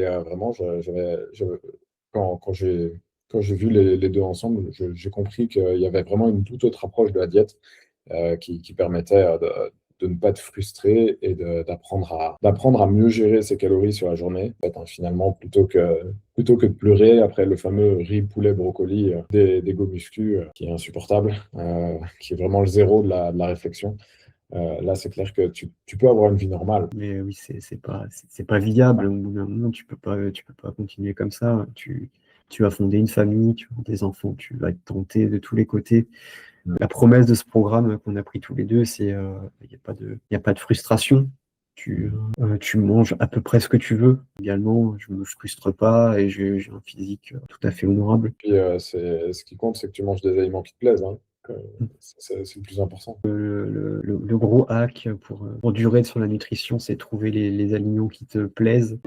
et vraiment, quand j'ai vu les deux ensemble, j'ai compris qu'il y avait vraiment une toute autre approche de la diète qui permettait de ne pas être frustré et d'apprendre à mieux gérer ses calories sur la journée. En fait, hein, finalement, plutôt que de pleurer après le fameux riz, poulet, brocoli des go muscu qui est insupportable, qui est vraiment le zéro de la réflexion. Là, c'est clair que tu peux avoir une vie normale. Mais oui, c'est pas viable. Au bout d'un moment, tu peux pas continuer comme ça. Tu vas fonder une famille, tu vas avoir des enfants, tu vas être tenté de tous les côtés. La promesse de ce programme qu'on a pris tous les deux, c'est il n'y a pas de frustration. Tu manges à peu près ce que tu veux. Également, je me frustre pas et j'ai un physique tout à fait honorable. Puis, ce qui compte, c'est que tu manges des aliments qui te plaisent, hein. C'est le plus important. Le gros hack pour durer sur la nutrition, c'est trouver les aliments qui te plaisent.